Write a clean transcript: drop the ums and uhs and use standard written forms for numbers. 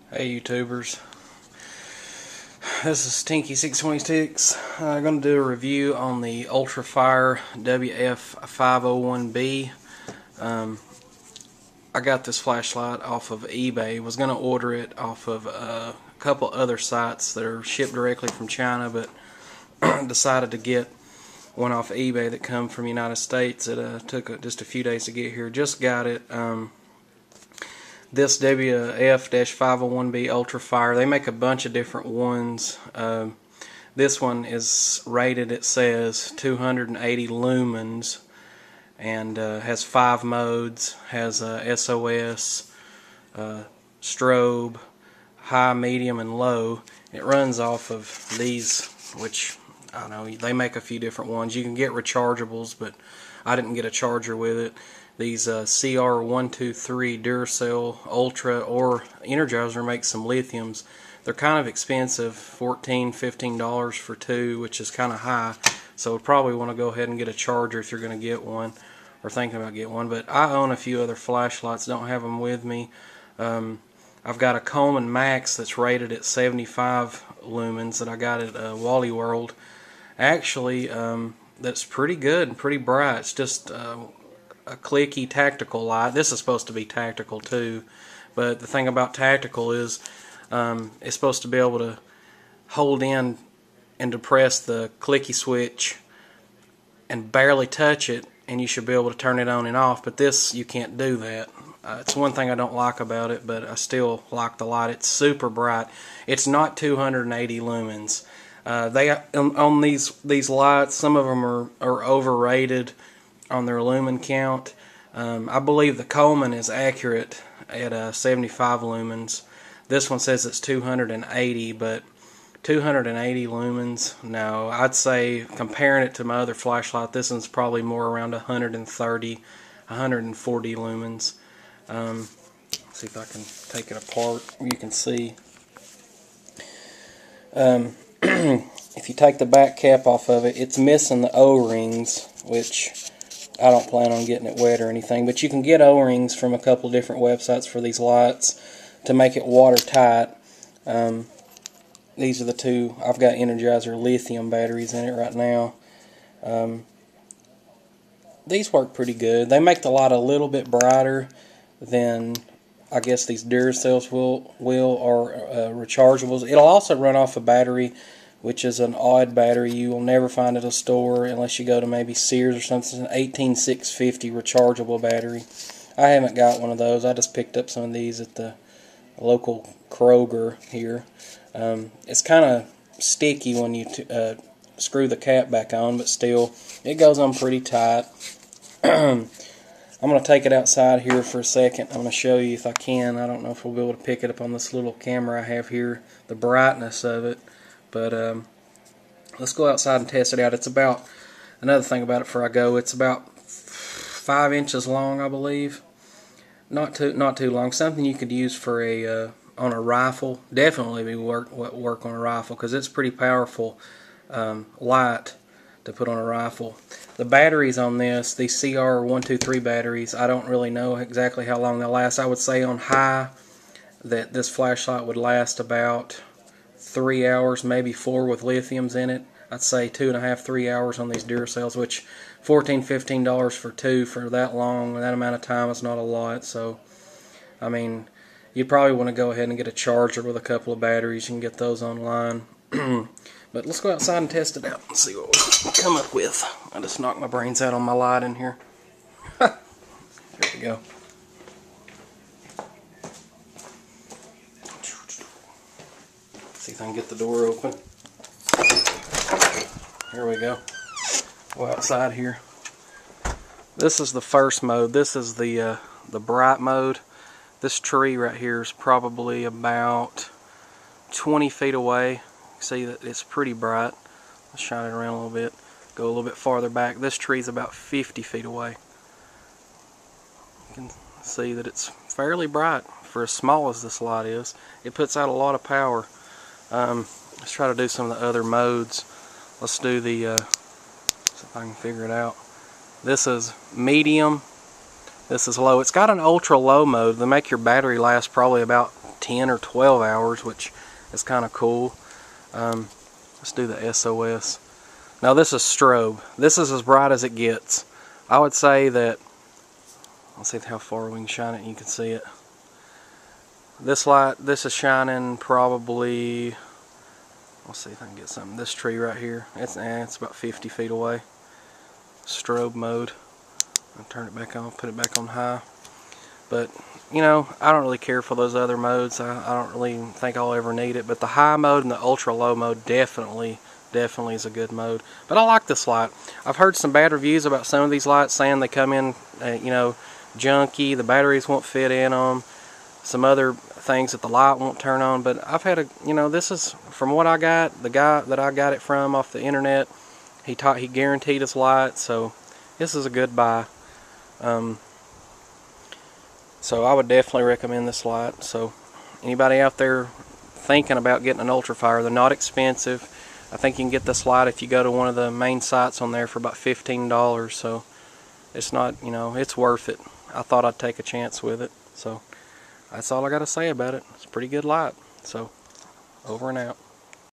Hey YouTubers, this is Stinky626. I'm going to do a review on the ultrafire wf-501b. I got this flashlight off of eBay. Was going to order it off of a couple other sites that are shipped directly from China, but decided to get one off eBay that come from the United States. It took just a few days to get here. Just got it. This wf-501b ultrafire, they make a bunch of different ones. This one is rated, it says 280 lumens, and has 5 modes. Has SOS, strobe, high, medium, and low. It runs off of these, which I know they make a few different ones. You can get rechargeables, but I didn't get a charger with it. These CR123 Duracell Ultra or Energizer makes some lithiums. They're kind of expensive, $14, $15 for two, which is kind of high. So we'll probably want to go ahead and get a charger if you're going to get one, or thinking about getting one. But I own a few other flashlights, don't have them with me. I've got a Coleman Max that's rated at 75 lumens that I got at Wally World. Actually, that's pretty good and pretty bright. It's just a clicky tactical light. This is supposed to be tactical too, but the thing about tactical is it's supposed to be able to hold in and depress the clicky switch and barely touch it, and you should be able to turn it on and off. But this, you can't do that. It's one thing I don't like about it, but I still like the light. It's super bright. It's not 280 lumens. They on these lights, some of them are overrated on their lumen count. I believe the Coleman is accurate at 75 lumens. This one says it's 280, but 280 lumens, no. I'd say, comparing it to my other flashlight, this one's probably more around 130, 140 lumens. See if I can take it apart. You can see. If you take the back cap off of it, it's missing the O-rings, which I don't plan on getting it wet or anything, but you can get O-rings from a couple different websites for these lights to make it watertight. These are the two. I've got Energizer lithium batteries in it right now. These work pretty good. They make the light a little bit brighter than I guess these Duracells will or rechargeables. It'll also run off a battery, which is an odd battery. You will never find at a store unless you go to maybe Sears or something. It's an 18650 rechargeable battery. I haven't got one of those. I just picked up some of these at the local Kroger here. It's kind of sticky when you screw the cap back on, but still, it goes on pretty tight. I'm going to take it outside here for a second. I'm going to show you if I can. I don't know if we'll be able to pick it up on this little camera I have here, the brightness of it. But let's go outside and test it out. It's about, another thing about it before I go, it's about 5 inches long, I believe. Not too long. Something you could use for a on a rifle. Definitely work on a rifle, because it's pretty powerful light to put on a rifle. The batteries on this, these CR123 batteries, I don't really know exactly how long they'll last. I would say on high that this flashlight would last about 3 hours, maybe 4 with lithiums in it. I'd say 2.5, 3 hours on these Duracells, which $14, $15 for two for that long, that amount of time is not a lot. So, I mean, you'd probably want to go ahead and get a charger with a couple of batteries. You can get those online. But let's go outside and test it out and see what we come up with. I just knocked my brains out on my light in here. Here we go. See if I can get the door open. Here we go. Go outside here. This is the first mode. This is the bright mode. This tree right here is probably about 20 feet away. See that it's pretty bright. Let's shine it around a little bit. Go a little bit farther back. This tree's about 50 feet away. You can see that it's fairly bright for as small as this light is. It puts out a lot of power. Let's try to do some of the other modes. Let's do the, see if I can figure it out. This is medium. This is low. It's got an ultra low mode. They make your battery last probably about 10 or 12 hours, which is kind of cool. Let's do the SOS. Now this is strobe. This is as bright as it gets. I would say that, let's see how far we can shine it and you can see it. This light, this is shining probably, let's see if I can get something. This tree right here, it's about 50 feet away. Strobe mode. I'll turn it back on, put it back on high. But, you know, I don't really care for those other modes. I don't really think I'll ever need it. But the high mode and the ultra low mode definitely is a good mode. But I like this light. I've heard some bad reviews about some of these lights, saying they come in, you know, junky, the batteries won't fit in them, some other things that the light won't turn on. But I've had a, you know, this is from what I got, the guy that I got it from off the internet, he guaranteed his light, so this is a good buy. So I would definitely recommend this light. So anybody out there thinking about getting an ultrafire, they're not expensive. I think you can get this light if you go to one of the main sites on there for about $15. So it's not, you know, it's worth it. I thought I'd take a chance with it. So that's all I got to say about it. It's a pretty good light. So over and out.